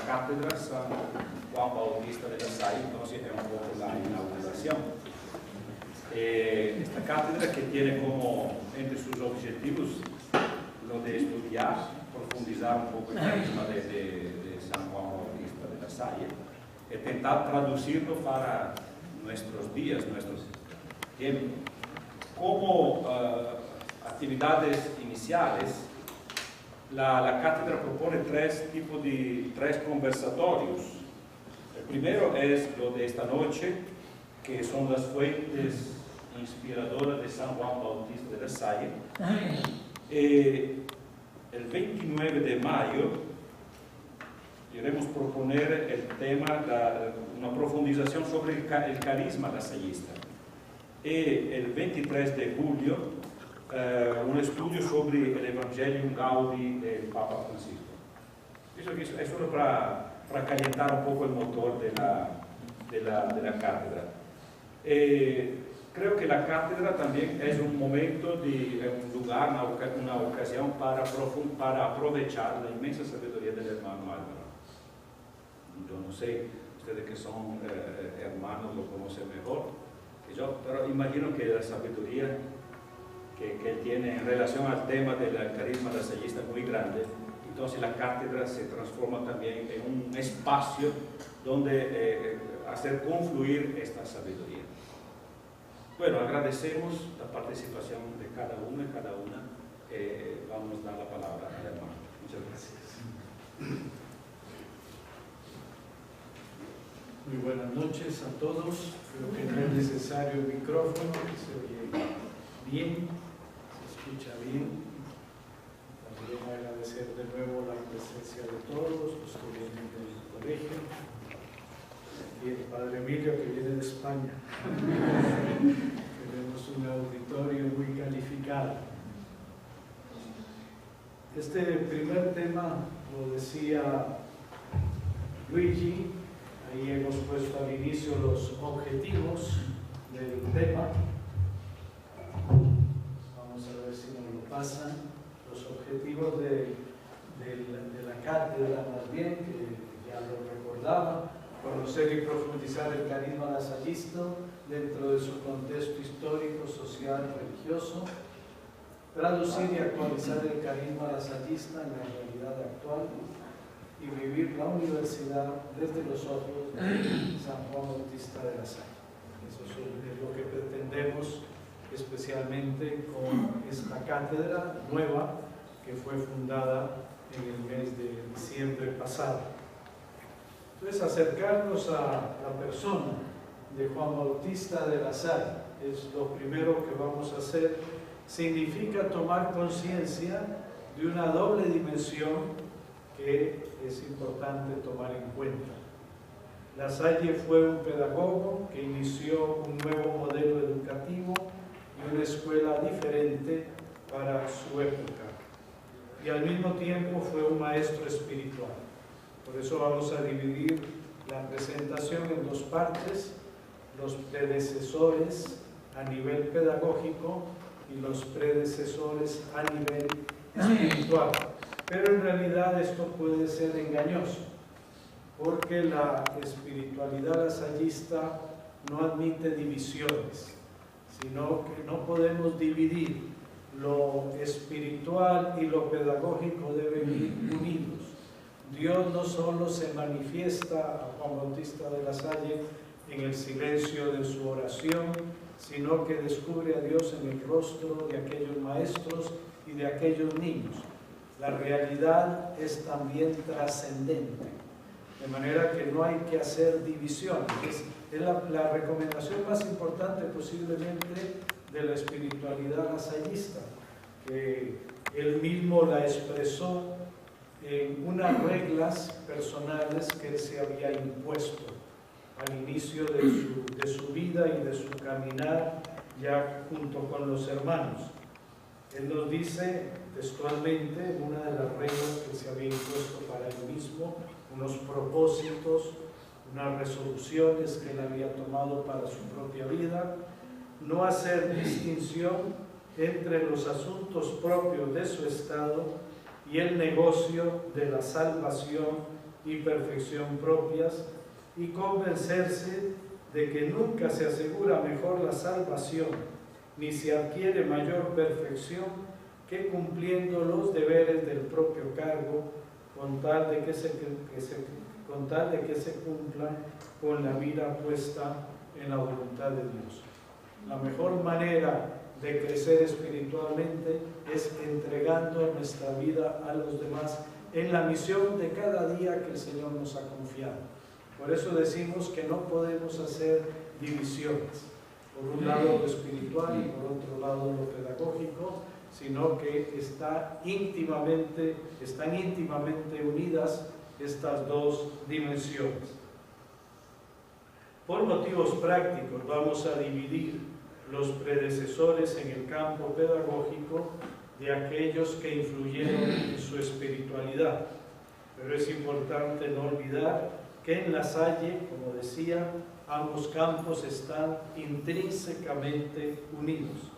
Cátedra San Juan Bautista de La Salle, entonces es un poco la inauguración. Esta cátedra que tiene como entre sus objetivos lo de estudiar, profundizar un poco el carisma de San Juan Bautista de La Salle, intentar traducirlo para nuestros días, nuestros tiempos. Como actividades iniciales, la cátedra propone tres conversatorios. El primero es lo de esta noche, que son las fuentes inspiradoras de San Juan Bautista de La Salle. El 29 de mayo queremos proponer el tema, una profundización sobre el carisma lasallista. El 23 de julio, un estudio sobre el Evangelium Gaudi del Papa Francisco. Eso es solo para calentar un poco el motor de la cátedra. Creo que la cátedra también es un momento, un lugar, una ocasión para aprovechar la inmensa sabiduría del hermano Álvaro. Yo no sé, ustedes que son hermanos lo conocen mejor que yo, pero imagino que la sabiduría que él tiene en relación al tema del carisma lasallista es muy grande. Entonces la cátedra se transforma también en un espacio donde hacer confluir esta sabiduría. Bueno, agradecemos la participación de cada uno y cada una. Vamos a dar la palabra al hermano. Muchas gracias. Muy buenas noches a todos. Creo que no es necesario el micrófono, que se oye bien, se escucha bien. También agradecer de nuevo la presencia de todos los que vienen del colegio. Y el padre Emilio, que viene de España. Tenemos un auditorio muy calificado. Este primer tema lo decía Luigi, ahí hemos puesto al inicio los objetivos del tema. Vamos a ver si nos lo pasan. Los objetivos de la cátedra, más bien, que ya lo recordaba: conocer y profundizar el carisma lasallista dentro de su contexto histórico, social, religioso, traducir y actualizar el carisma lasallista en la realidad actual y vivir la universidad desde los ojos de San Juan Bautista de La Salle. Eso es lo que pretendemos especialmente con esta cátedra nueva que fue fundada en el mes de diciembre pasado. Entonces, acercarnos a la persona de Juan Bautista de La Salle es lo primero que vamos a hacer. Significa tomar conciencia de una doble dimensión que es importante tomar en cuenta. La Salle fue un pedagogo que inició un nuevo modelo educativo y una escuela diferente para su época. Y al mismo tiempo fue un maestro espiritual. Por eso vamos a dividir la presentación en dos partes: los predecesores a nivel pedagógico y los predecesores a nivel espiritual. Pero en realidad esto puede ser engañoso, porque la espiritualidad lasallista no admite divisiones, sino que no podemos dividir. Lo espiritual y lo pedagógico deben ir unidos. Dios no solo se manifiesta a Juan Bautista de La Salle en el silencio de su oración, sino que descubre a Dios en el rostro de aquellos maestros y de aquellos niños. La realidad es también trascendente, de manera que no hay que hacer divisiones. Es la recomendación más importante posiblemente de la espiritualidad lasallista, que él mismo la expresó en unas reglas personales que él se había impuesto al inicio de su vida y de su caminar ya junto con los hermanos. Él nos dice textualmente una de las reglas que se había impuesto para él mismo, unos propósitos, unas resoluciones que él había tomado para su propia vida: no hacer distinción entre los asuntos propios de su estado y el negocio de la salvación y perfección propias, y convencerse de que nunca se asegura mejor la salvación, ni se adquiere mayor perfección que cumpliendo los deberes del propio cargo, con tal de que se cumplan con la mira puesta en la voluntad de Dios. La mejor manera de crecer espiritualmente es entregando nuestra vida a los demás en la misión de cada día que el Señor nos ha confiado. Por eso decimos que no podemos hacer divisiones, por un lado lo espiritual y por otro lado lo pedagógico, sino que están íntimamente unidas estas dos dimensiones. Por motivos prácticos vamos a dividir los predecesores en el campo pedagógico de aquellos que influyeron en su espiritualidad. Pero es importante no olvidar que en La Salle, como decía, ambos campos están intrínsecamente unidos.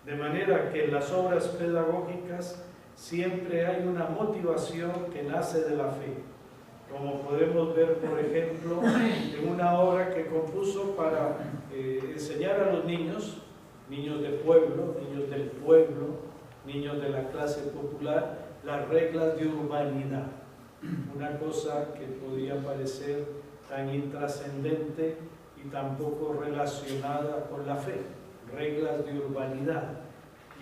De manera que en las obras pedagógicas siempre hay una motivación que nace de la fe, como podemos ver, por ejemplo, en una obra que compuso para enseñar a los niños de pueblo, niños del pueblo, niños de la clase popular, las reglas de urbanidad. Una cosa que podía parecer tan intrascendente y tan poco relacionada con la fe, reglas de urbanidad.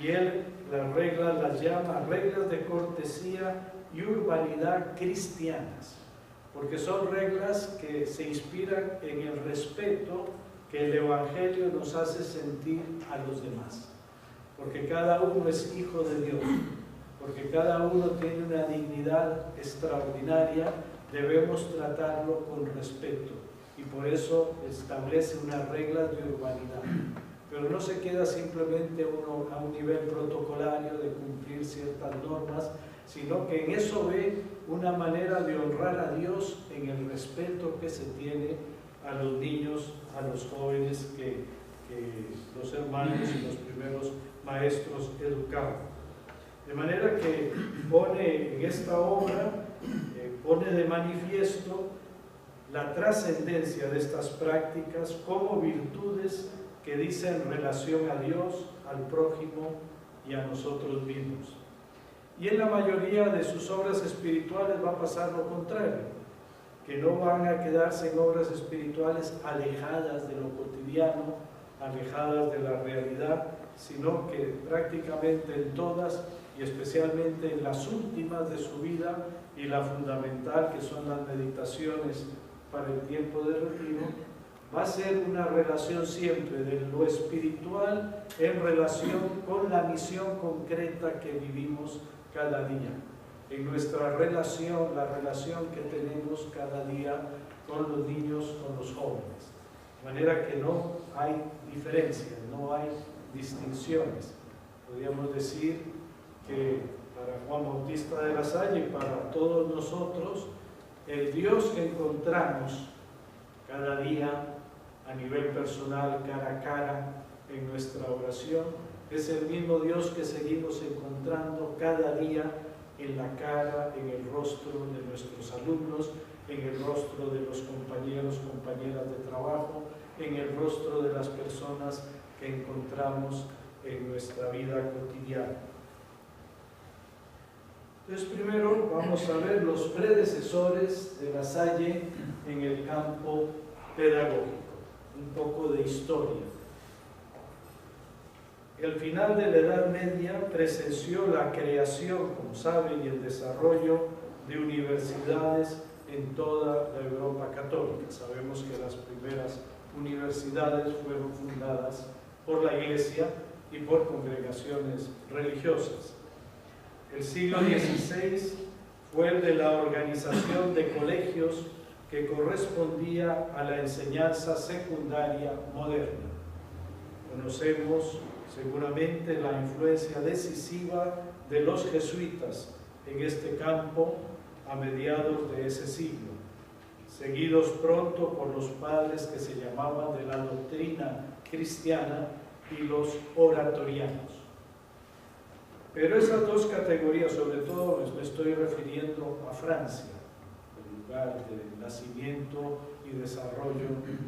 Y él las reglas las llama reglas de cortesía y urbanidad cristianas, porque son reglas que se inspiran en el respeto que el Evangelio nos hace sentir a los demás, porque cada uno es hijo de Dios, porque cada uno tiene una dignidad extraordinaria, debemos tratarlo con respeto, y por eso establece unas reglas de urbanidad. Pero no se queda simplemente uno a un nivel protocolario de cumplir ciertas normas, sino que en eso ve una manera de honrar a Dios en el respeto que se tiene a los niños, a los jóvenes que los hermanos y los primeros maestros educaban. De manera que pone en esta obra, pone de manifiesto la trascendencia de estas prácticas como virtudes que dicen relación a Dios, al prójimo y a nosotros mismos. Y en la mayoría de sus obras espirituales va a pasar lo contrario, que no van a quedarse en obras espirituales alejadas de lo cotidiano, alejadas de la realidad, sino que prácticamente en todas, y especialmente en las últimas de su vida, y la fundamental, que son las meditaciones para el tiempo de retiro, va a ser una relación siempre de lo espiritual en relación con la misión concreta que vivimos cada día, en nuestra relación, la relación que tenemos cada día con los niños, con los jóvenes. De manera que no hay diferencias, no hay distinciones. Podríamos decir que para Juan Bautista de La Salle y para todos nosotros, el Dios que encontramos cada día a nivel personal, cara a cara, en nuestra oración, es el mismo Dios que seguimos encontrando cada día en la cara, en el rostro de nuestros alumnos, en el rostro de los compañeros, compañeras de trabajo, en el rostro de las personas que encontramos en nuestra vida cotidiana. Entonces, primero vamos a ver los predecesores de La Salle en el campo pedagógico, un poco de historia. El final de la Edad Media presenció la creación, como saben, y el desarrollo de universidades en toda la Europa católica. Sabemos que las primeras universidades fueron fundadas por la Iglesia y por congregaciones religiosas. El siglo XVI fue el de la organización de colegios que correspondía a la enseñanza secundaria moderna. Conocemos seguramente la influencia decisiva de los jesuitas en este campo a mediados de ese siglo, seguidos pronto por los padres que se llamaban de la doctrina cristiana y los oratorianos. Pero esas dos categorías, sobre todo me estoy refiriendo a Francia, lugar de nacimiento y desarrollo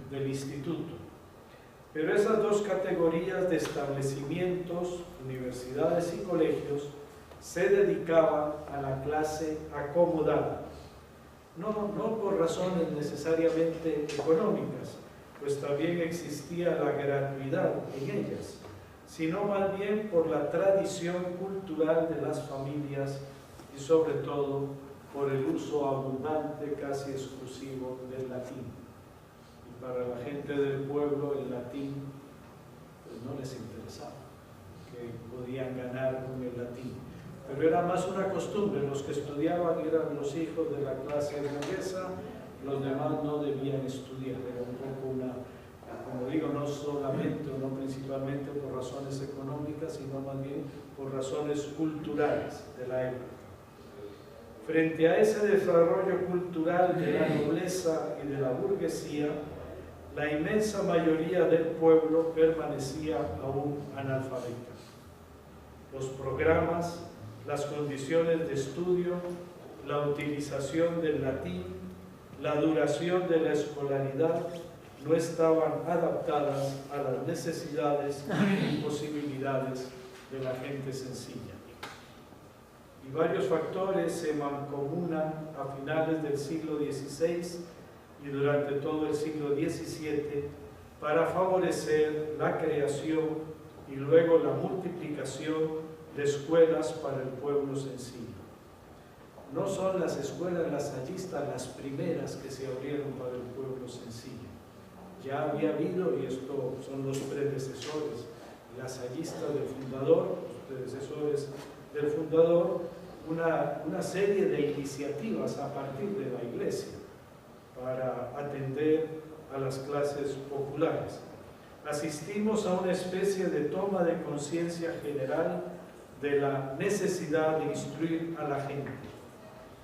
del instituto. Pero esas dos categorías de establecimientos, universidades y colegios, se dedicaban a la clase acomodada, no por razones necesariamente económicas, pues también existía la gratuidad en ellas, sino más bien por la tradición cultural de las familias y sobre todo por el uso abundante, casi exclusivo, del latín. Y para la gente del pueblo el latín pues no les interesaba, que podían ganar con el latín. Pero era más una costumbre, los que estudiaban eran los hijos de la clase burguesa, los demás no debían estudiar, era un poco una, como digo, no solamente o no principalmente por razones económicas, sino más bien por razones culturales de la época. Frente a ese desarrollo cultural de la nobleza y de la burguesía, la inmensa mayoría del pueblo permanecía aún analfabeta. Los programas, las condiciones de estudio, la utilización del latín, la duración de la escolaridad no estaban adaptadas a las necesidades y posibilidades de la gente sencilla. Y varios factores se mancomunan a finales del siglo XVI y durante todo el siglo XVII para favorecer la creación y luego la multiplicación de escuelas para el pueblo sencillo. No son las escuelas lasallistas las primeras que se abrieron para el pueblo sencillo. Ya había habido, y estos son los predecesores lasallistas del fundador, los predecesores del fundador, una serie de iniciativas a partir de la iglesia para atender a las clases populares. Asistimos a una especie de toma de conciencia general de la necesidad de instruir a la gente,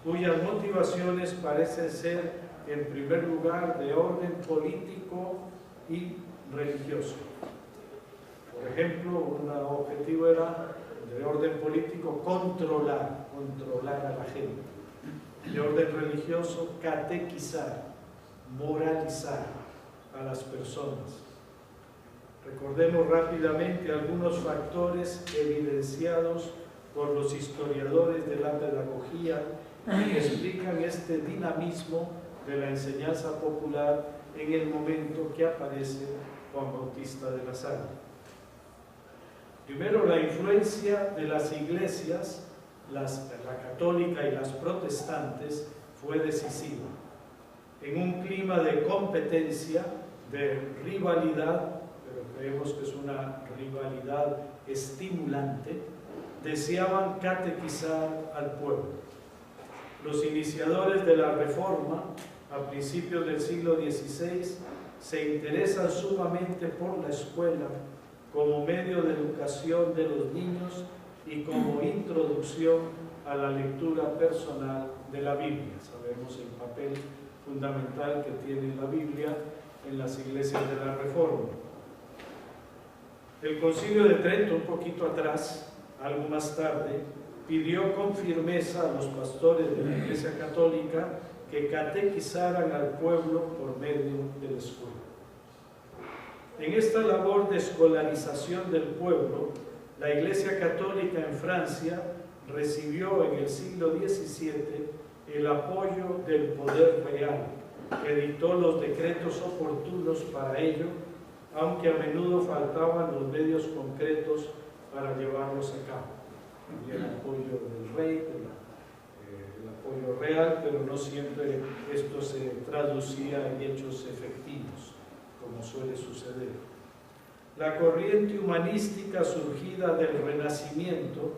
cuyas motivaciones parecen ser, en primer lugar, de orden político y religioso. Por ejemplo, un objetivo era, de orden político, controlar a la gente. De orden religioso, catequizar, moralizar a las personas. Recordemos rápidamente algunos factores evidenciados por los historiadores de la pedagogía que explican este dinamismo de la enseñanza popular en el momento que aparece Juan Bautista de la Salle. Primero, la influencia de las iglesias, la católica y las protestantes, fue decisiva. En un clima de competencia, de rivalidad, pero creemos que es una rivalidad estimulante, deseaban catequizar al pueblo. Los iniciadores de la Reforma, a principios del siglo XVI, se interesan sumamente por la escuela como medio de educación de los niños y como introducción a la lectura personal de la Biblia. Sabemos el papel fundamental que tiene la Biblia en las iglesias de la Reforma. El Concilio de Trento, un poquito atrás, algo más tarde, pidió con firmeza a los pastores de la Iglesia Católica que catequizaran al pueblo por medio de la escuela. En esta labor de escolarización del pueblo, la Iglesia Católica en Francia recibió en el siglo XVII el apoyo del poder real, que dictó los decretos oportunos para ello, aunque a menudo faltaban los medios concretos para llevarlos a cabo. Había el apoyo del rey, el apoyo real, pero no siempre esto se traducía en hechos efectivos, como suele suceder. La corriente humanística surgida del Renacimiento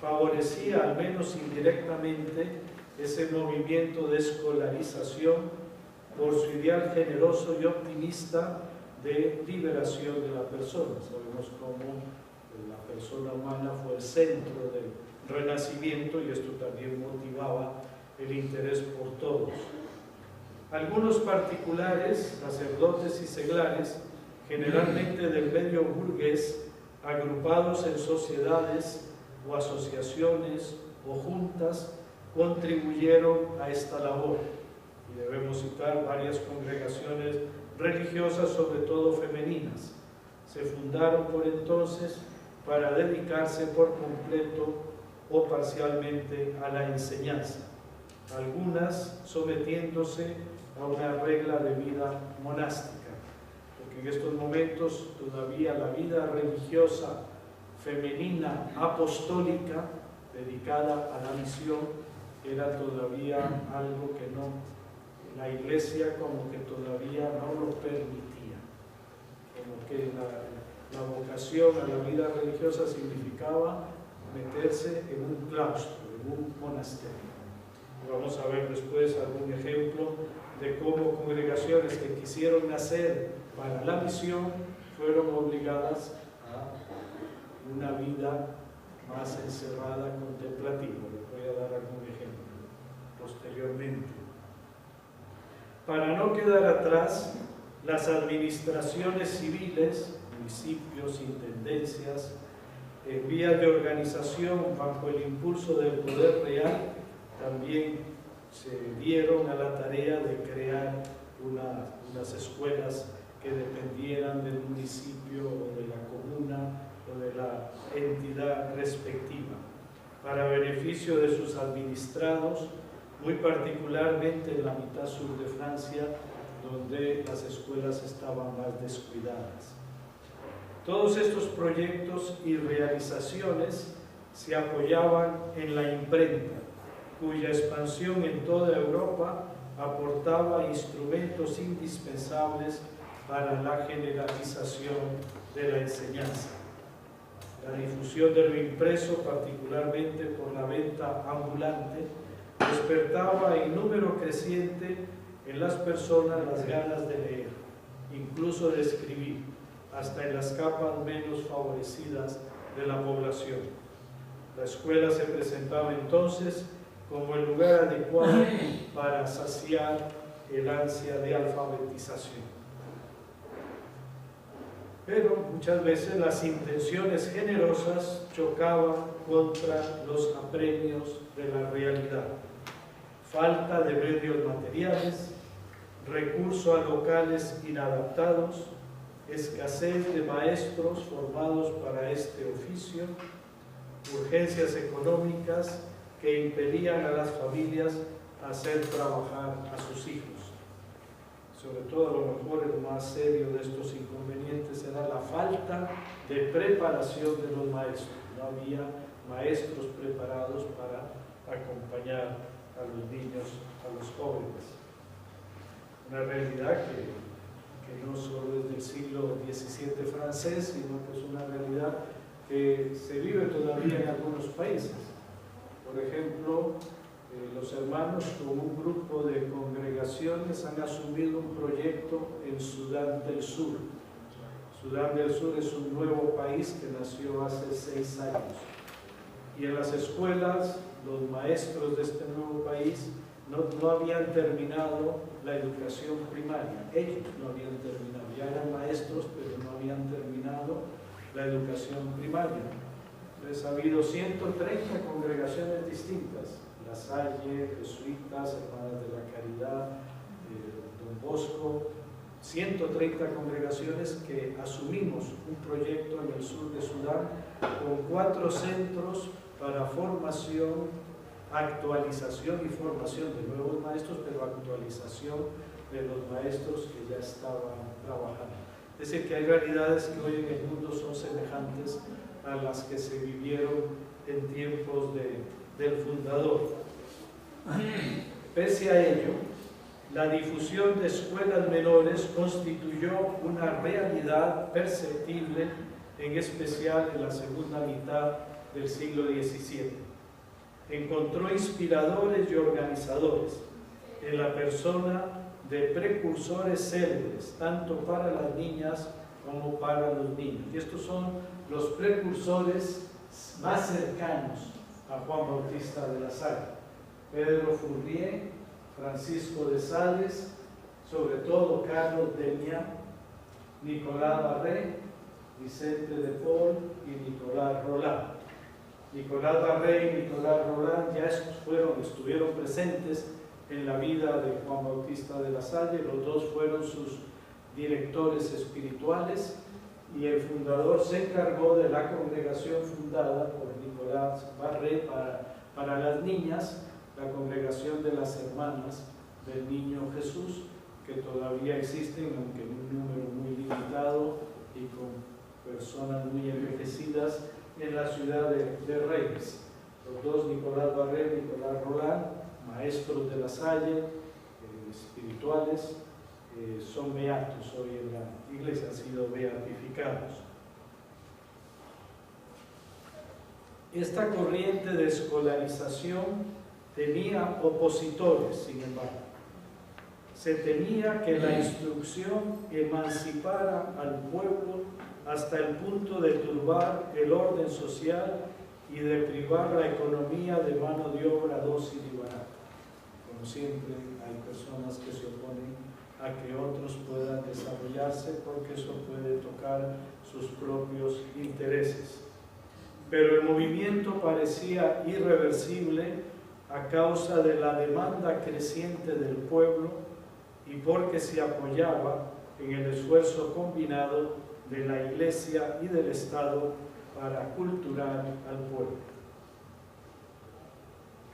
favorecía, al menos indirectamente, ese movimiento de escolarización por su ideal generoso y optimista de liberación de la persona. Sabemos cómo la persona humana fue el centro del Renacimiento y esto también motivaba el interés por todos. Algunos particulares, sacerdotes y seglares, generalmente del medio burgués, agrupados en sociedades o asociaciones o juntas, contribuyeron a esta labor. fundar varias congregaciones religiosas, sobre todo femeninas. Se fundaron por entonces para dedicarse por completo o parcialmente a la enseñanza, algunas sometiéndose a una regla de vida monástica, porque en estos momentos todavía la vida religiosa femenina apostólica dedicada a la misión era todavía algo que la Iglesia como que todavía no lo permitía, como que la vocación a la vida religiosa significaba meterse en un claustro, en un monasterio. Vamos a ver después algún ejemplo de cómo congregaciones que quisieron nacer para la misión fueron obligadas a una vida más encerrada, contemplativa. Les voy a dar algún ejemplo posteriormente. Para no quedar atrás, las administraciones civiles, municipios, intendencias, en vías de organización bajo el impulso del poder real, también se dieron a la tarea de crear unas escuelas que dependieran del municipio o de la comuna o de la entidad respectiva, para beneficio de sus administrados, muy particularmente en la mitad sur de Francia, donde las escuelas estaban más descuidadas. Todos estos proyectos y realizaciones se apoyaban en la imprenta, cuya expansión en toda Europa aportaba instrumentos indispensables para la generalización de la enseñanza. La difusión de lo impreso, particularmente por la venta ambulante, despertaba en número creciente en las personas las ganas de leer, incluso de escribir, hasta en las capas menos favorecidas de la población. La escuela se presentaba entonces como el lugar adecuado para saciar el ansia de alfabetización. Pero muchas veces las intenciones generosas chocaban contra los apremios de la realidad. Falta de medios materiales, recurso a locales inadaptados, escasez de maestros formados para este oficio, urgencias económicas que impedían a las familias hacer trabajar a sus hijos. Sobre todo, a lo mejor el más serio de estos inconvenientes era la falta de preparación de los maestros. No había maestros preparados para acompañar a los niños, a los jóvenes. Una realidad que no solo es del siglo XVII francés, sino que es una realidad que se vive todavía en algunos países. Por ejemplo, los hermanos con un grupo de congregaciones han asumido un proyecto en Sudán del Sur. Sudán del Sur es un nuevo país que nació hace 6 años. Y en las escuelas, los maestros de este nuevo país no habían terminado la educación primaria. Ellos no habían terminado. Ya eran maestros, pero no habían terminado la educación primaria. Entonces ha habido 130 congregaciones distintas. La Salle, jesuitas, hermanas de la Caridad, Don Bosco, 130 congregaciones que asumimos un proyecto en el sur de Sudán con 4 centros para formación, actualización y formación de nuevos maestros, pero actualización de los maestros que ya estaban trabajando. Es decir, que hay realidades que hoy en el mundo son semejantes a las que se vivieron en tiempos del fundador. Pese a ello, la difusión de escuelas menores constituyó una realidad perceptible, en especial en la segunda mitad del siglo XVII. Encontró inspiradores y organizadores en la persona de precursores célebres, tanto para las niñas como para los niños. Y estos son los precursores más cercanos a Juan Bautista de la Salle: Pedro Fournier, Francisco de Sales, sobre todo Carlos Demian, Nicolás Barré, Vicente de Paul y Nicolás Roland. Nicolás Barré y Nicolás Roland ya estuvieron presentes en la vida de Juan Bautista de la Salle. Los dos fueron sus directores espirituales y el fundador se encargó de la congregación fundada por Nicolás Barré para las niñas, la congregación de las hermanas del Niño Jesús, que todavía existen, aunque en un número muy limitado y con personas muy envejecidas en la ciudad de Reyes. Los dos, Nicolás Barré y Nicolás Roland, maestros de la Salle, espirituales, son beatos hoy en la iglesia, han sido beatificados. Esta corriente de escolarización tenía opositores, sin embargo. Se temía que la instrucción emancipara al pueblo hasta el punto de turbar el orden social y de privar la economía de mano de obra dócil y barata. Como siempre, hay personas que se oponen a que otros puedan desarrollarse porque eso puede tocar sus propios intereses. Pero el movimiento parecía irreversible a causa de la demanda creciente del pueblo y porque se apoyaba en el esfuerzo combinado de la Iglesia y del Estado para culturar al pueblo.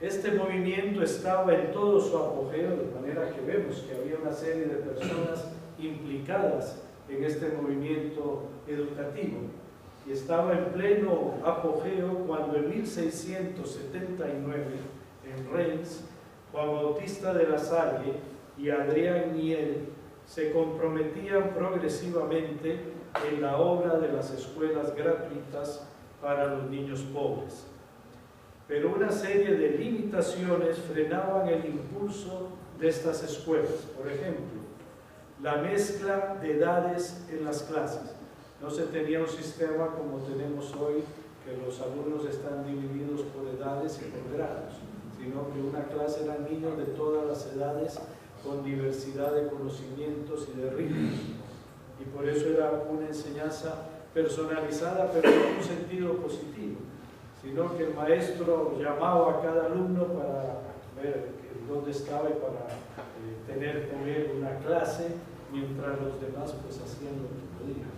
Este movimiento estaba en todo su apogeo, de manera que vemos que había una serie de personas implicadas en este movimiento educativo, y estaba en pleno apogeo cuando en 1679 en Reims, Juan Bautista de la Salle y Adrián Miel se comprometían progresivamente en la obra de las escuelas gratuitas para los niños pobres. Pero una serie de limitaciones frenaban el impulso de estas escuelas. Por ejemplo, la mezcla de edades en las clases. No se tenía un sistema como tenemos hoy, que los alumnos están divididos por edades y por grados, sino que una clase eran niños de todas las edades con diversidad de conocimientos y de ritmos. Y por eso era una enseñanza personalizada, pero no en un sentido positivo, sino que el maestro llamaba a cada alumno para ver dónde estaba y para tener con él una clase, mientras los demás pues hacían lo que podían.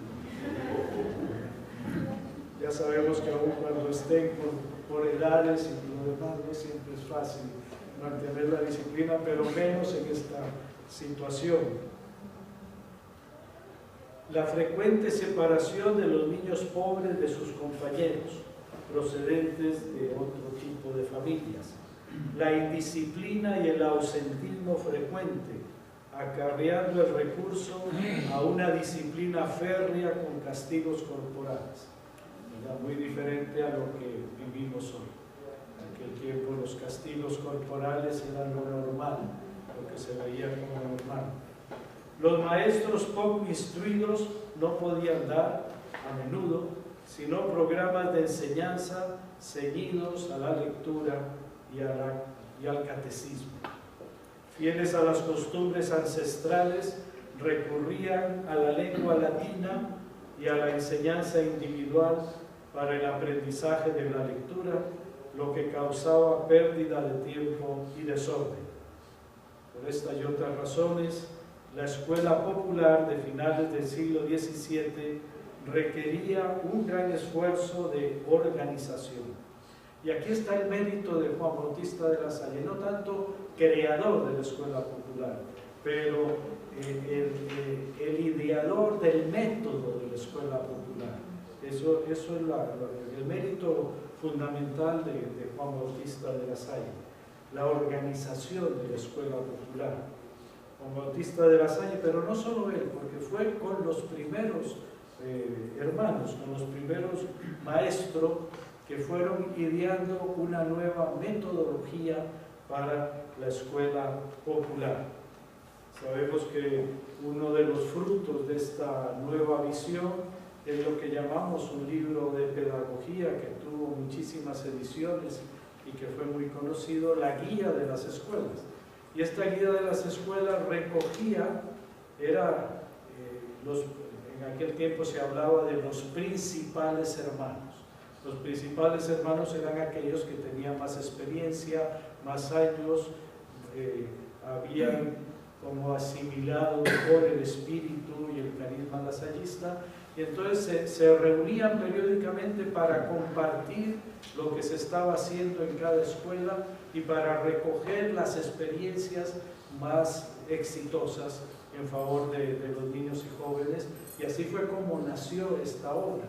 Ya sabemos que aún cuando estén por edades y por lo demás no siempre es fácil mantener la disciplina, pero menos en esta situación. La frecuente separación de los niños pobres de sus compañeros procedentes de otro tipo de familias, la indisciplina y el ausentismo frecuente, acarreando el recurso a una disciplina férrea con castigos corporales. ¿Verdad? Muy diferente a lo que vivimos hoy. En aquel tiempo los castigos corporales eran lo normal, lo que se veía como normal. Los maestros poco instruidos no podían dar, a menudo, sino programas de enseñanza ceñidos a la lectura y al catecismo. Fieles a las costumbres ancestrales, recurrían a la lengua latina y a la enseñanza individual para el aprendizaje de la lectura, lo que causaba pérdida de tiempo y desorden. Por estas y otras razones, la escuela popular de finales del siglo XVII requería un gran esfuerzo de organización. Y aquí está el mérito de Juan Bautista de la Salle, no tanto creador de la escuela popular, pero el ideador del método de la escuela popular. Eso es el mérito fundamental de Juan Bautista de la Salle, la organización de la escuela popular. Juan Bautista de la Salle, pero no solo él, porque fue con los primeros hermanos, con los primeros maestros que fueron ideando una nueva metodología para la escuela popular. Sabemos que uno de los frutos de esta nueva visión es lo que llamamos un libro de pedagogía que tuvo muchísimas ediciones y que fue muy conocido, la Guía de las Escuelas. Y esta Guía de las Escuelas recogía, en aquel tiempo se hablaba de los principales hermanos. Los principales hermanos eran aquellos que tenían más experiencia, más años, habían como asimilado mejor el espíritu y el carisma lasallista, y entonces se reunían periódicamente para compartir lo que se estaba haciendo en cada escuela y para recoger las experiencias más exitosas en favor de los niños y jóvenes, y así fue como nació esta obra,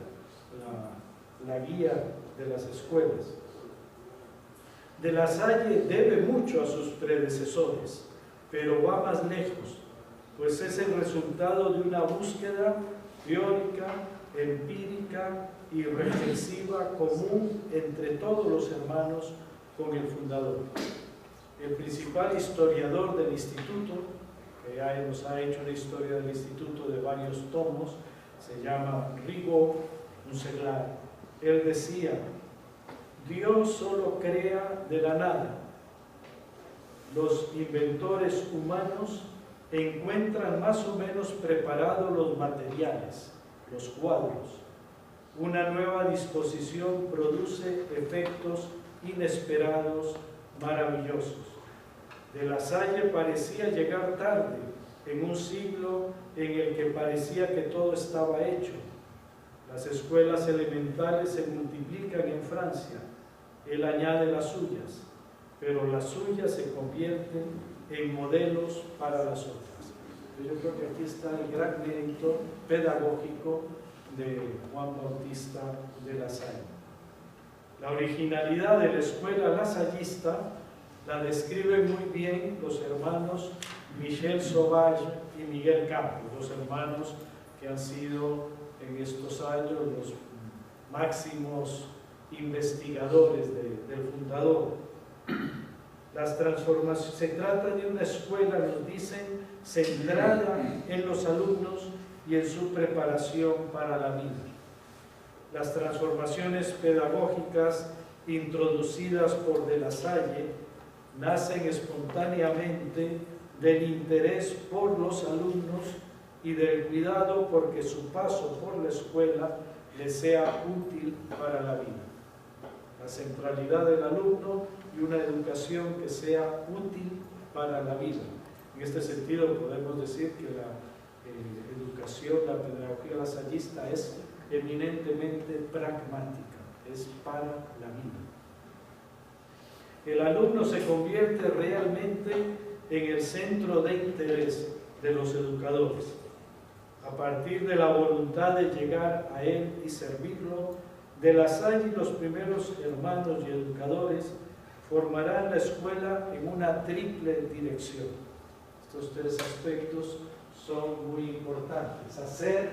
la guía de las escuelas. De La Salle debe mucho a sus predecesores, pero va más lejos, pues es el resultado de una búsqueda teórica, empírica y reflexiva común entre todos los hermanos con el fundador. El principal historiador del instituto, que nos ha hecho una historia del instituto de varios tomos, se llama Rigaud Unseglar. Él decía: Dios solo crea de la nada. Los inventores humanos encuentran más o menos preparados los materiales, los cuadros. Una nueva disposición produce efectos inesperados, maravillosos. De La Salle parecía llegar tarde, en un siglo en el que parecía que todo estaba hecho. Las escuelas elementales se multiplican en Francia, él añade las suyas, pero las suyas se convierten en modelos para las otras. Yo creo que aquí está el gran mérito pedagógico de Juan Bautista de La Salle. La originalidad de la escuela lasallista la describen muy bien los hermanos Michel Sauvage y Miguel Campos, los hermanos que han sido en estos años los máximos investigadores del fundador. Las transformaciones, se trata de una escuela, nos dicen, centrada en los alumnos y en su preparación para la vida. Las transformaciones pedagógicas introducidas por De La Salle nacen espontáneamente del interés por los alumnos y del cuidado porque su paso por la escuela les sea útil para la vida. La centralidad del alumno y una educación que sea útil para la vida. En este sentido podemos decir que la educación, la pedagogía lasallista es eminentemente pragmática, es para la vida. El alumno se convierte realmente en el centro de interés de los educadores. A partir de la voluntad de llegar a él y servirlo, De La Salle y los primeros hermanos y educadores formarán la escuela en una triple dirección. Estos tres aspectos son muy importantes: hacer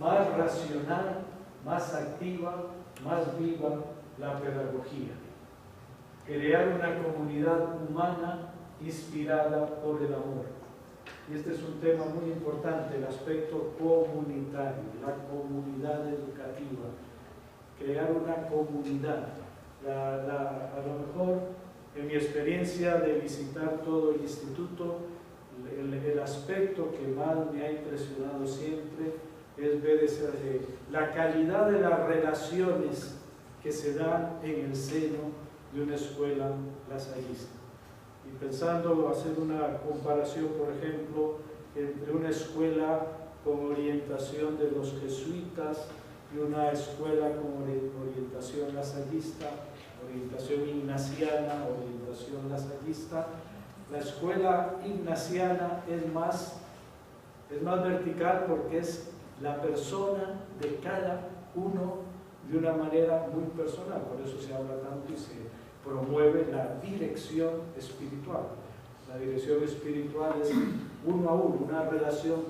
más racional, más activa, más viva la pedagogía, crear una comunidad humana inspirada por el amor. Y este es un tema muy importante, el aspecto comunitario, la comunidad educativa, crear una comunidad. A lo mejor, en mi experiencia de visitar todo el instituto, el aspecto que más me ha impresionado siempre es ver la calidad de las relaciones que se dan en el seno de una escuela lasallista. Y pensando, hacer una comparación, por ejemplo, entre una escuela con orientación de los jesuitas y una escuela con orientación lasallista, orientación ignaciana, orientación lasallista. La escuela ignaciana es más vertical porque es la persona de cada uno de una manera muy personal, por eso se habla tanto y se promueve la dirección espiritual. La dirección espiritual es uno a uno, una relación.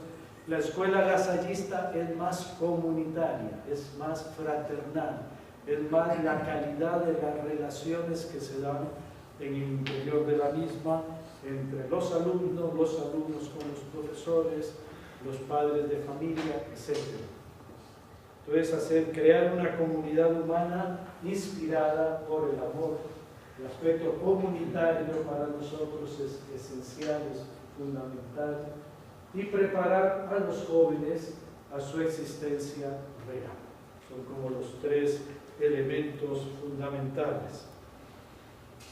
La escuela lasallista es más comunitaria, es más fraternal, es más la calidad de las relaciones que se dan en el interior de la misma, entre los alumnos con los profesores, los padres de familia, etc. Entonces, crear una comunidad humana inspirada por el amor. El aspecto comunitario para nosotros es esencial, es fundamental, y preparar a los jóvenes a su existencia real. Son como los tres elementos fundamentales.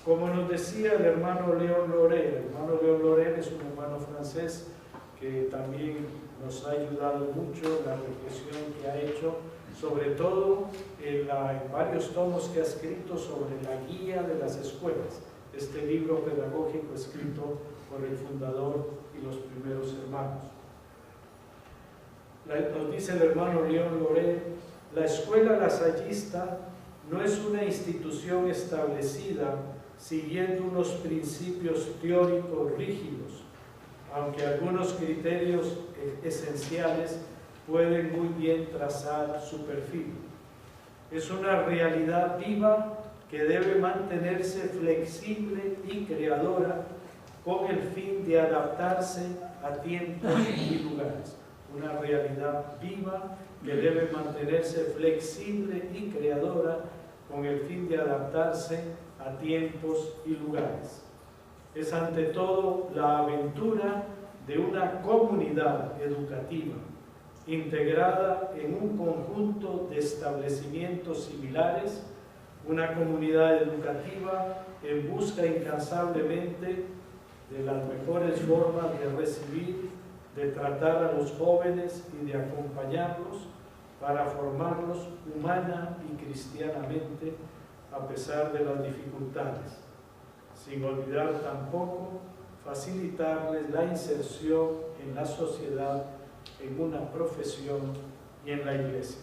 Como nos decía el hermano León Loret, el hermano León Loret es un hermano francés que también nos ha ayudado mucho en la reflexión que ha hecho, sobre todo en varios tomos que ha escrito sobre la guía de las escuelas, este libro pedagógico escrito por el fundador y los primeros hermanos. Nos dice el hermano León Loret: la escuela lasallista no es una institución establecida siguiendo unos principios teóricos rígidos, aunque algunos criterios esenciales pueden muy bien trazar su perfil. Es una realidad viva que debe mantenerse flexible y creadora con el fin de adaptarse a tiempos y lugares. Una realidad viva que debe mantenerse flexible y creadora con el fin de adaptarse a tiempos y lugares. Es ante todo la aventura de una comunidad educativa integrada en un conjunto de establecimientos similares, una comunidad educativa en busca incansablemente de las mejores formas de recibir, de tratar a los jóvenes y de acompañarlos para formarlos humana y cristianamente a pesar de las dificultades, sin olvidar tampoco facilitarles la inserción en la sociedad, en una profesión y en la iglesia.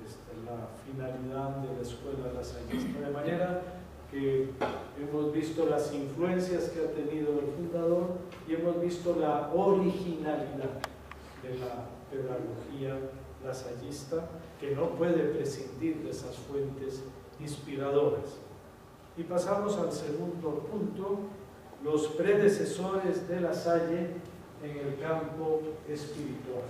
Esta es la finalidad de la escuela lasallista, de manera que hemos visto las influencias que ha tenido el fundador y hemos visto la originalidad de la pedagogía lasallista, que no puede prescindir de esas fuentes inspiradoras. Y pasamos al segundo punto: los predecesores de La Salle en el campo espiritual.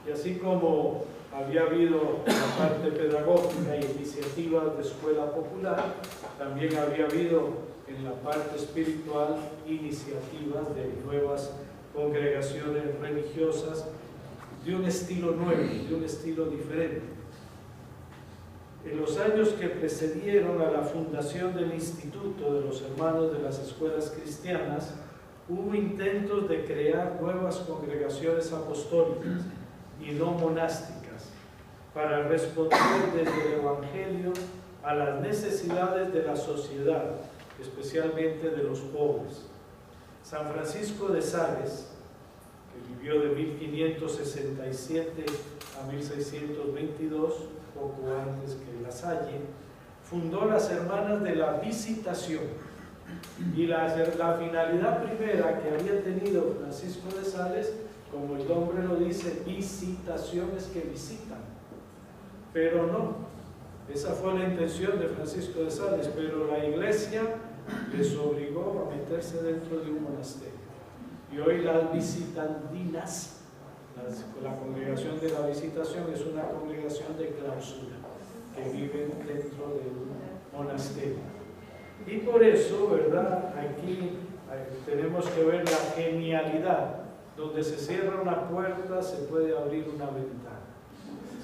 Y así como había habido la parte pedagógica e iniciativas de escuela popular, también había habido en la parte espiritual iniciativas de nuevas congregaciones religiosas de un estilo nuevo, de un estilo diferente. En los años que precedieron a la fundación del Instituto de los Hermanos de las Escuelas Cristianas, hubo intentos de crear nuevas congregaciones apostólicas y no monásticas para responder desde el Evangelio a las necesidades de la sociedad, especialmente de los pobres. San Francisco de Sales, que vivió de 1567 a 1622, poco antes que La Salle, fundó las Hermanas de la Visitación, y la finalidad primera que había tenido Francisco de Sales, como el nombre lo dice, visitaciones que visitan, pero no, esa fue la intención de Francisco de Sales, pero la iglesia les obligó a meterse dentro de un monasterio, y hoy las visitandinas, la congregación de la Visitación, es una congregación de clausura que viven dentro de un monasterio. Y por eso, ¿verdad?, aquí tenemos que ver la genialidad. Donde se cierra una puerta se puede abrir una ventana.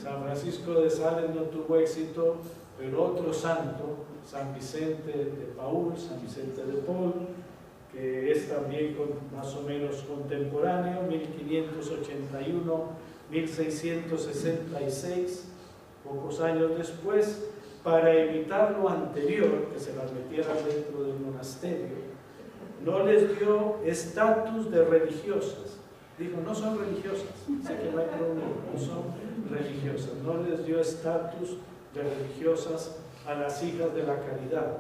San Francisco de Sales no tuvo éxito, pero otro santo, San Vicente de Paúl, San Vicente de Paul, que es también más o menos contemporáneo, 1581-1666, pocos años después, para evitar lo anterior, que se las metieran dentro del monasterio, no les dio estatus de religiosas. Dijo, no son religiosas, sé que no hay problema, no son religiosas, no les dio estatus de religiosas a las hijas de la caridad.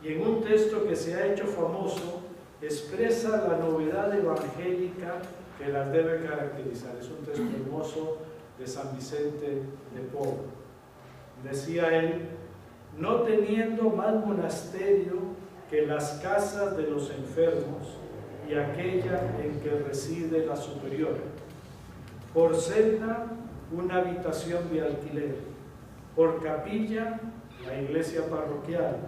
Y en un texto que se ha hecho famoso, expresa la novedad evangélica que las debe caracterizar. Es un texto hermoso de San Vicente de Paul. Decía él: no teniendo más monasterio que las casas de los enfermos y aquella en que reside la superiora, por celda una habitación de alquiler, por capilla la iglesia parroquial,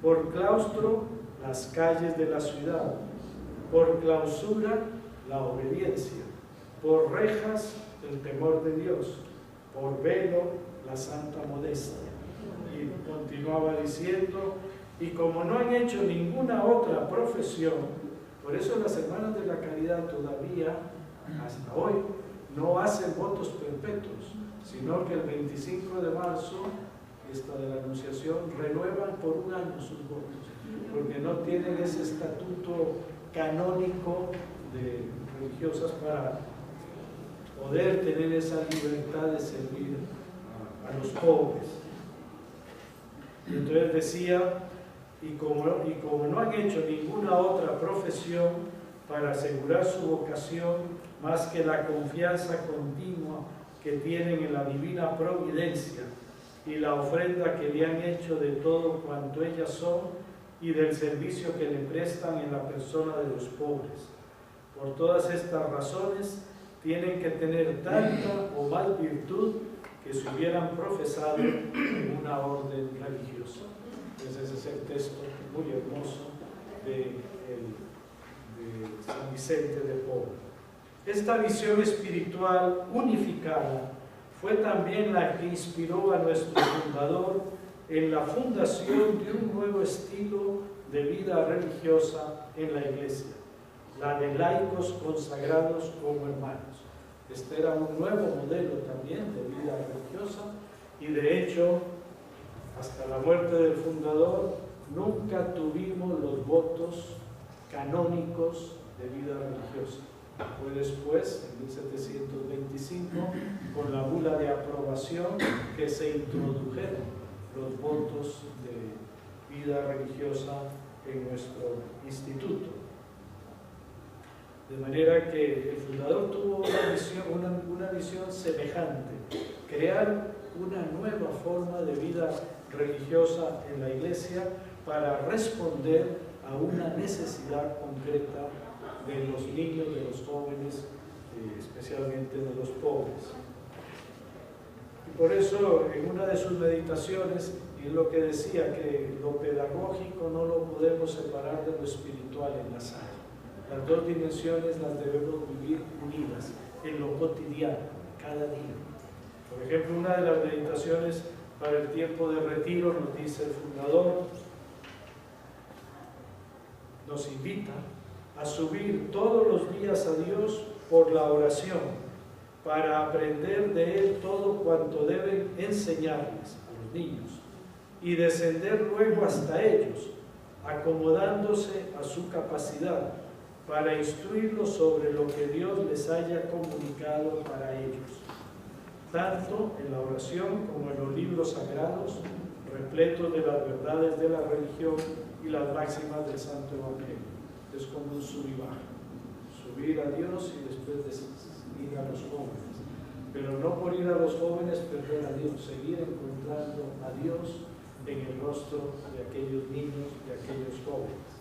por claustro las calles de la ciudad, por clausura la obediencia, por rejas el temor de Dios, por velo la santa modestia, Y continuaba diciendo, y como no han hecho ninguna otra profesión, por eso las hermanas de la caridad todavía, hasta hoy, no hacen votos perpetuos, sino que el 25 de marzo, esta de la Anunciación, renuevan por un año sus votos, porque no tienen ese estatuto canónico de religiosas para poder tener esa libertad de servir a los pobres. Y entonces decía, y como no han hecho ninguna otra profesión para asegurar su vocación más que la confianza continua que tienen en la divina providencia y la ofrenda que le han hecho de todo cuanto ellas son y del servicio que le prestan en la persona de los pobres. Por todas estas razones tienen que tener tanta o mal virtud que se hubieran profesado en una orden religiosa. Entonces ese es el texto muy hermoso de San Vicente de Paul. Esta visión espiritual unificada fue también la que inspiró a nuestro fundador en la fundación de un nuevo estilo de vida religiosa en la Iglesia, la de laicos consagrados como hermanos. Este era un nuevo modelo también de vida religiosa y de hecho, hasta la muerte del fundador, nunca tuvimos los votos canónicos de vida religiosa. Fue después, en 1725, con la bula de aprobación, que se introdujeron los votos de vida religiosa en nuestro instituto. De manera que el fundador tuvo una visión semejante, crear una nueva forma de vida religiosa en la Iglesia para responder a una necesidad concreta de los niños, de los jóvenes, especialmente de los pobres. Y por eso, en una de sus meditaciones, y es lo que decía, que lo pedagógico no lo podemos separar de lo espiritual en la sala. Las dos dimensiones las debemos vivir unidas, en lo cotidiano, cada día. Por ejemplo, una de las meditaciones para el tiempo de retiro, nos dice el fundador, nos invita a subir todos los días a Dios por la oración, para aprender de Él todo cuanto deben enseñarles a los niños, y descender luego hasta ellos, acomodándose a su capacidad, para instruirlos sobre lo que Dios les haya comunicado para ellos, tanto en la oración como en los libros sagrados, repletos de las verdades de la religión y las máximas del Santo Evangelio. Es como un sub y baja, subir a Dios y después ir a los jóvenes, pero no por ir a los jóvenes perder a Dios, seguir encontrando a Dios en el rostro de aquellos niños, de aquellos jóvenes.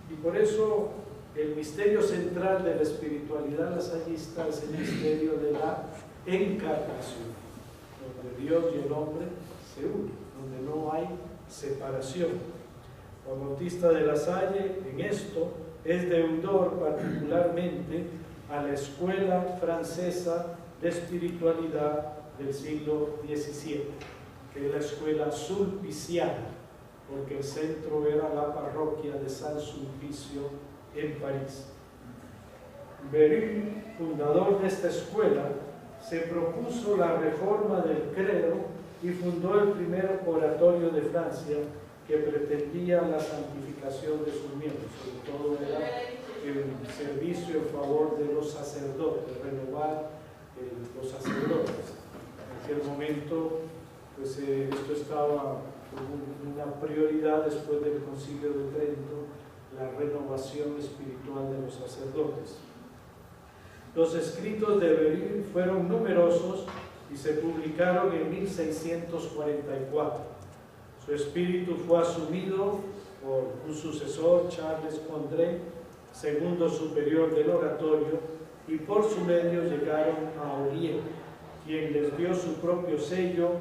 Y por eso el misterio central de la espiritualidad lasallista es el misterio de la encarnación, donde Dios y el hombre se unen, donde no hay separación. Juan Bautista de La Salle en esto es deudor particularmente a la escuela francesa de espiritualidad del siglo XVII, que es la escuela sulpiciana, porque el centro era la parroquia de San Sulpicio en París. Berulle, fundador de esta escuela, se propuso la reforma del credo y fundó el primer oratorio de Francia que pretendía la santificación de sus miembros, sobre todo era el servicio en favor de los sacerdotes, renovar los sacerdotes. En aquel momento, pues esto estaba como una prioridad después del Concilio de Trento, la renovación espiritual de los sacerdotes. Los escritos de Berulle fueron numerosos y se publicaron en 1644. Su espíritu fue asumido por un sucesor, Charles Condré, segundo superior del oratorio, y por su medio llegaron a Oriel, quien les dio su propio sello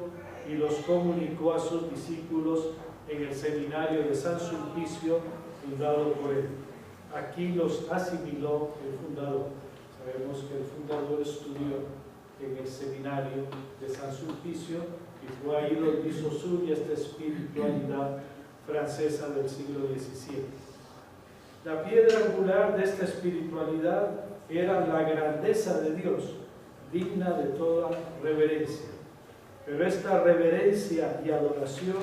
y los comunicó a sus discípulos en el seminario de San Sulpicio, fundado por él. Aquí los asimiló el fundador. Sabemos que el fundador estudió en el seminario de San Sulpicio y fue ahí donde hizo suya esta espiritualidad francesa del siglo XVII. La piedra angular de esta espiritualidad era la grandeza de Dios, digna de toda reverencia. Pero esta reverencia y adoración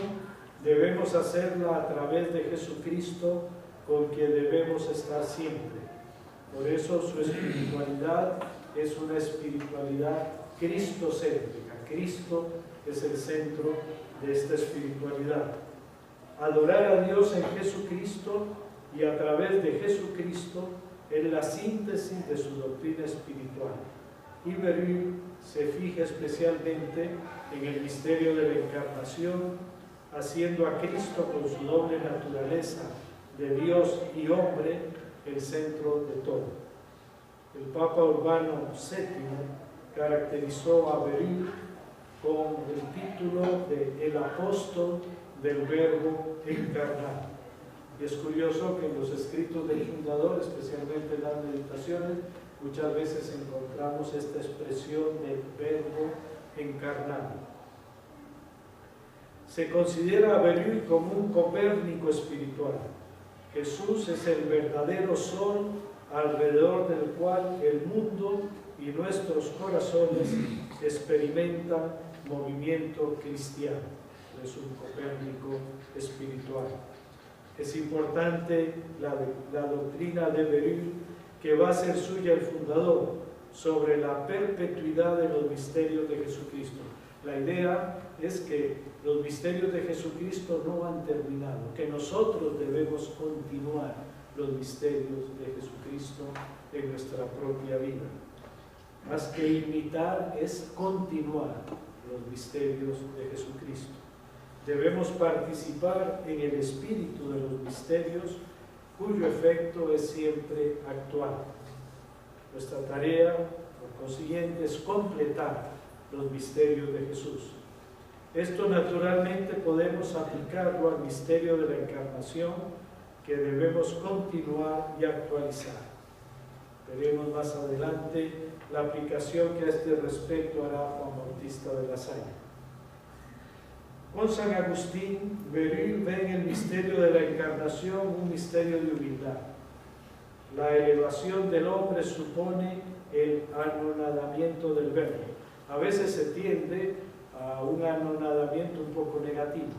debemos hacerla a través de Jesucristo, con quien debemos estar siempre. Por eso su espiritualidad es una espiritualidad cristocéntrica. Cristo es el centro de esta espiritualidad. Adorar a Dios en Jesucristo y a través de Jesucristo es la síntesis de su doctrina espiritual. Y Berulle se fija especialmente en el misterio de la encarnación, haciendo a Cristo con su doble naturaleza de Dios y hombre el centro de todo. El Papa Urbano VII caracterizó a Berulle con el título de El Apóstol del Verbo encarnado. Y es curioso que en los escritos del fundador, especialmente en las meditaciones, muchas veces encontramos esta expresión del Verbo encarnado. Se considera a Berulle como un Copérnico espiritual. Jesús es el verdadero sol alrededor del cual el mundo y nuestros corazones experimentan movimiento cristiano. Es un Copérnico espiritual. Es importante la doctrina de Berulle, que va a ser suya el fundador, sobre la perpetuidad de los misterios de Jesucristo. La idea es que los misterios de Jesucristo no han terminado, que nosotros debemos continuar los misterios de Jesucristo en nuestra propia vida. Más que imitar, es continuar los misterios de Jesucristo. Debemos participar en el espíritu de los misterios, cuyo efecto es siempre actual. Nuestra tarea, por consiguiente, es completar los misterios de Jesús. Esto naturalmente podemos aplicarlo al misterio de la encarnación, que debemos continuar y actualizar. Veremos más adelante la aplicación que a este respecto hará Juan Bautista de la Salle. Con San Agustín, Berulle ve en el misterio de la encarnación un misterio de humildad. La elevación del hombre supone el anonadamiento del verbo. A veces se tiende a un anonadamiento un poco negativo.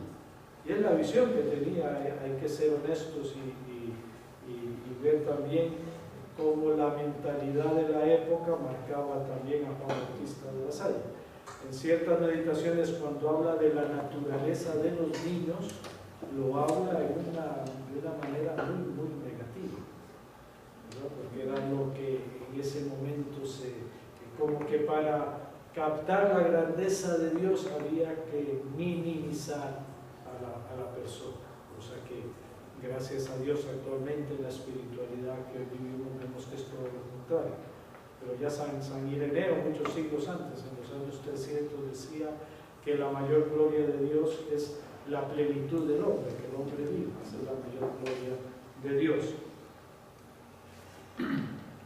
Y es la visión que tenía, hay que ser honestos y ver también cómo la mentalidad de la época marcaba también a Juan Bautista de la Salle. En ciertas meditaciones, cuando habla de la naturaleza de los niños, lo habla de una manera muy negativa, ¿verdad? Porque era lo que en ese momento como que para captar la grandeza de Dios había que minimizar a la persona, cosa que gracias a Dios actualmente en la espiritualidad que vivimos vemos que es todo lo contrario. Pero ya San Ireneo, muchos siglos antes, en los años 300, decía que la mayor gloria de Dios es la plenitud del hombre, que el hombre viva, esa es la mayor gloria de Dios.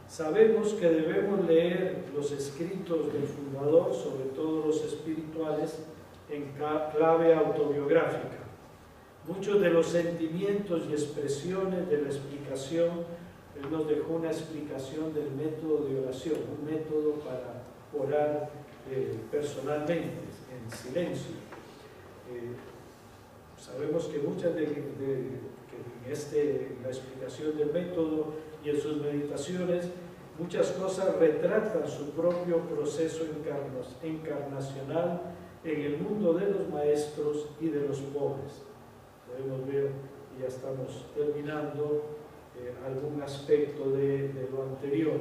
Sabemos que debemos leer los escritos del fundador, sobre todo los espirituales, en clave autobiográfica. Muchos de los sentimientos y expresiones de la explicación, él nos dejó una explicación del método de oración, un método para orar personalmente, en silencio. Sabemos que muchas que en la explicación del método y en sus meditaciones, muchas cosas retratan su propio proceso encarnacional en el mundo de los maestros y de los pobres. Podemos ver, y ya estamos terminando, algún aspecto de lo anterior.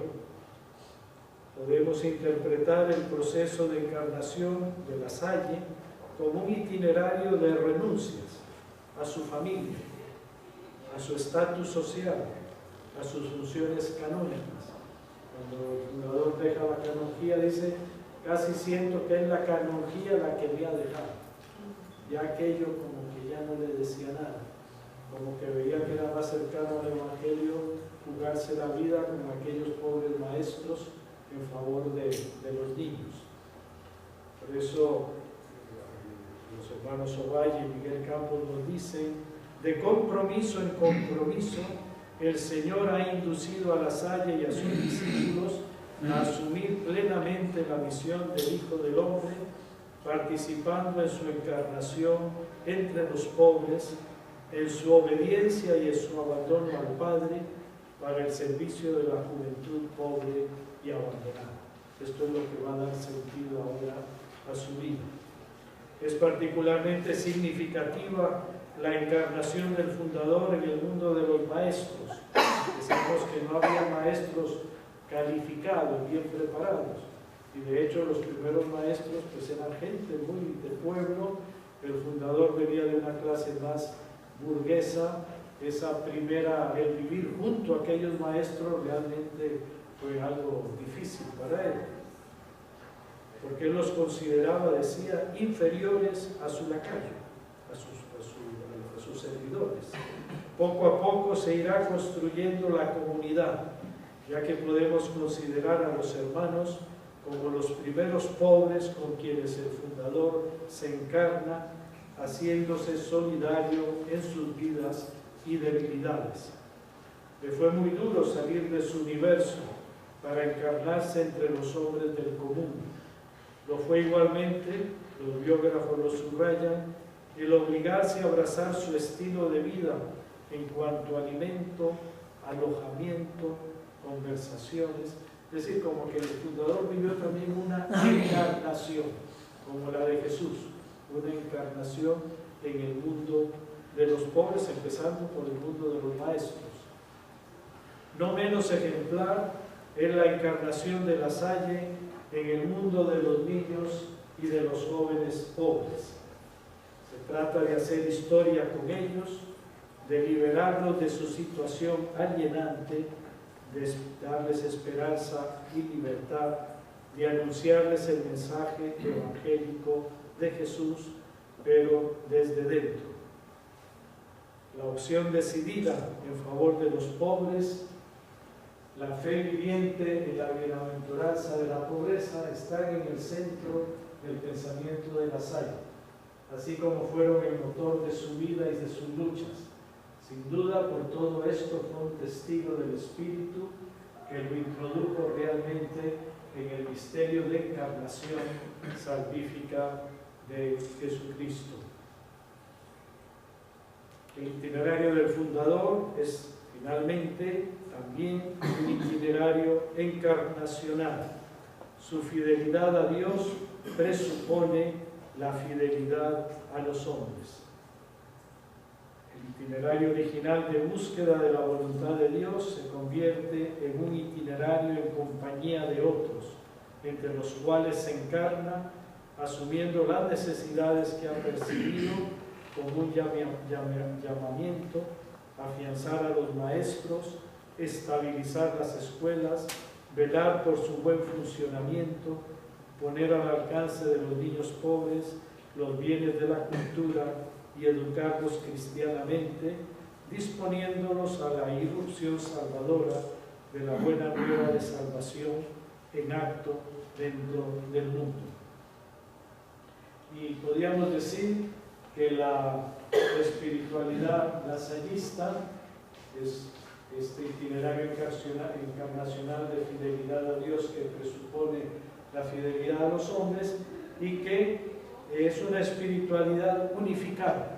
Podemos interpretar el proceso de encarnación de la Salle como un itinerario de renuncias a su familia, a su estatus social, a sus funciones canónicas. Cuando el fundador deja la canonjía, dice: casi siento que es la canonjía la que me ha dejado. Ya aquello como que ya no le decía nada, como que veía que era más cercano al Evangelio jugarse la vida con aquellos pobres maestros en favor de los niños. Por eso los hermanos Ovalle y Miguel Campos nos dicen, de compromiso en compromiso, el Señor ha inducido a La Salle y a sus discípulos a asumir plenamente la misión del Hijo del Hombre, participando en su encarnación entre los pobres, en su obediencia y en su abandono al Padre para el servicio de la juventud pobre y abandonada. Esto es lo que va a dar sentido ahora a su vida. Es particularmente significativa la encarnación del fundador en el mundo de los maestros. Decimos que no había maestros calificados, bien preparados, y de hecho los primeros maestros pues eran gente muy de pueblo. El fundador venía de una clase más burguesa. Esa primera, el vivir junto a aquellos maestros realmente fue algo difícil para él, porque él los consideraba, decía, inferiores a su lacayo, a sus servidores. Poco a poco se irá construyendo la comunidad, ya que podemos considerar a los hermanos como los primeros pobres con quienes el fundador se encarna, haciéndose solidario en sus vidas y debilidades. Le fue muy duro salir de su universo para encarnarse entre los hombres del común. Lo fue igualmente, los biógrafos lo subrayan, el obligarse a abrazar su estilo de vida en cuanto a alimento, alojamiento, conversaciones. Es decir, como que el fundador vivió también una encarnación, como la de Jesús, una encarnación en el mundo de los pobres, empezando por el mundo de los maestros. No menos ejemplar es la encarnación de La Salle en el mundo de los niños y de los jóvenes pobres. Se trata de hacer historia con ellos, de liberarlos de su situación alienante, de darles esperanza y libertad, de anunciarles el mensaje evangélico de Jesús, pero desde dentro. La opción decidida en favor de los pobres, la fe viviente en la bienaventuranza de la pobreza están en el centro del pensamiento de La Salle, así como fueron el motor de su vida y de sus luchas. Sin duda, por todo esto fue un testigo del Espíritu que lo introdujo realmente en el misterio de encarnación salvífica de Jesucristo. El itinerario del fundador es finalmente también un itinerario encarnacional. Su fidelidad a Dios presupone la fidelidad a los hombres. El itinerario original de búsqueda de la voluntad de Dios se convierte en un itinerario en compañía de otros, entre los cuales se encarna, asumiendo las necesidades que ha percibido como un llamamiento, afianzar a los maestros, estabilizar las escuelas, velar por su buen funcionamiento, poner al alcance de los niños pobres los bienes de la cultura y educarlos cristianamente, disponiéndolos a la irrupción salvadora de la buena nueva de salvación en acto dentro del mundo. Y podríamos decir que la espiritualidad lasallista es este itinerario encarnacional de fidelidad a Dios que presupone la fidelidad a los hombres y que es una espiritualidad unificada,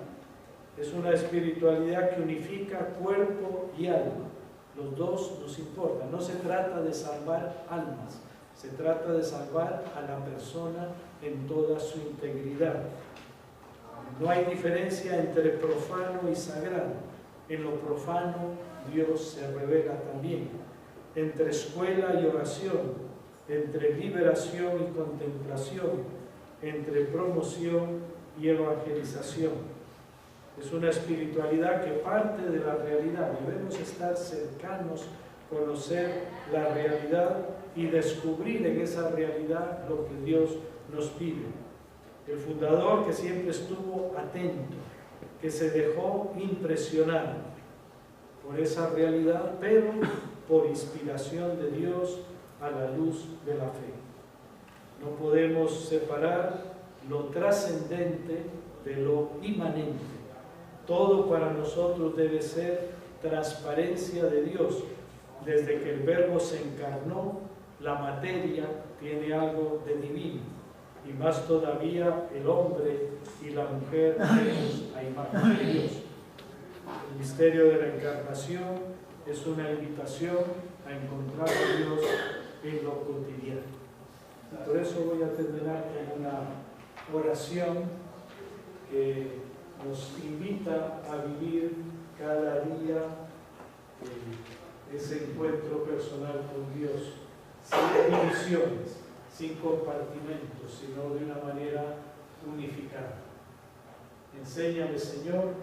es una espiritualidad que unifica cuerpo y alma. Los dos nos importan. No se trata de salvar almas, se trata de salvar a la persona en toda su integridad. No hay diferencia entre profano y sagrado. En lo profano Dios se revela también. Entre escuela y oración, entre liberación y contemplación, entre promoción y evangelización. Es una espiritualidad que parte de la realidad. Debemos estar cercanos, conocer la realidad y descubrir en esa realidad lo que Dios nos pide. El fundador que siempre estuvo atento, que se dejó impresionar por esa realidad, pero por inspiración de Dios a la luz de la fe. No podemos separar lo trascendente de lo inmanente. Todo para nosotros debe ser transparencia de Dios. Desde que el Verbo se encarnó, la materia tiene algo de divino, y más todavía el hombre y la mujer hechos a imagen de Dios. El misterio de la encarnación es una invitación a encontrar a Dios en lo cotidiano. Por eso voy a terminar con una oración que nos invita a vivir cada día ese encuentro personal con Dios, sin divisiones, sin compartimentos, sino de una manera unificada. Enséñame, Señor,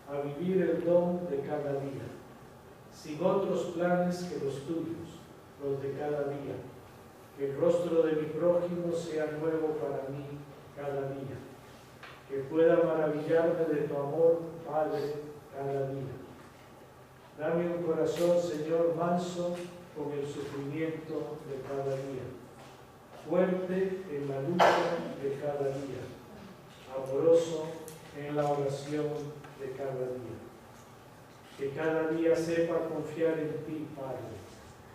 a vivir el don de cada día, sin otros planes que los tuyos, los de cada día. Que el rostro de mi prójimo sea nuevo para mí cada día. Que pueda maravillarme de tu amor, Padre, cada día. Dame un corazón, Señor, manso con el sufrimiento de cada día, fuerte en la lucha de cada día, amoroso en la oración de cada día. Que cada día sepa confiar en ti, Padre,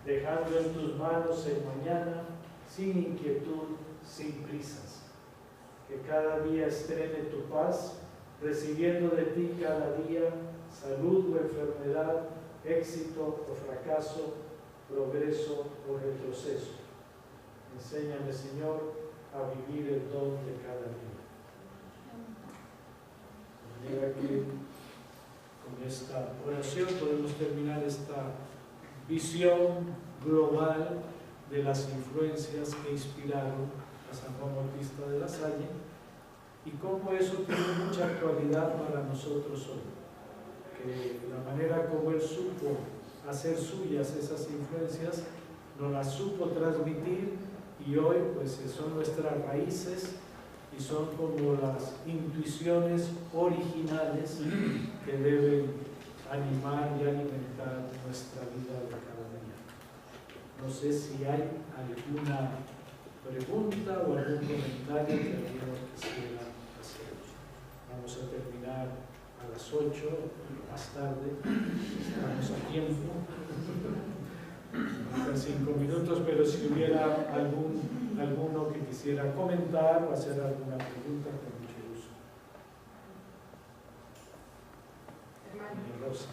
dejando en tus manos el mañana, sin inquietud, sin prisas. Que cada día estrene tu paz, recibiendo de ti cada día salud o enfermedad, éxito o fracaso, progreso o retroceso. Enséñame, Señor, a vivir el don de cada día. De manera que con esta oración podemos terminar esta visión global de las influencias que inspiraron a San Juan Bautista de la Salle y cómo eso tiene mucha actualidad para nosotros hoy. Que la manera como él supo hacer suyas esas influencias, nos las supo transmitir y hoy pues son nuestras raíces y son como las intuiciones originales que deben animar y alimentar nuestra vida de cada día. No sé si hay alguna pregunta o algún comentario que alguno quisiera hacer. Vamos a terminar a las 8, más tarde, estamos a tiempo, faltan 5 minutos, pero si hubiera alguno que quisiera comentar o hacer alguna pregunta, con mucho gusto. Rosa.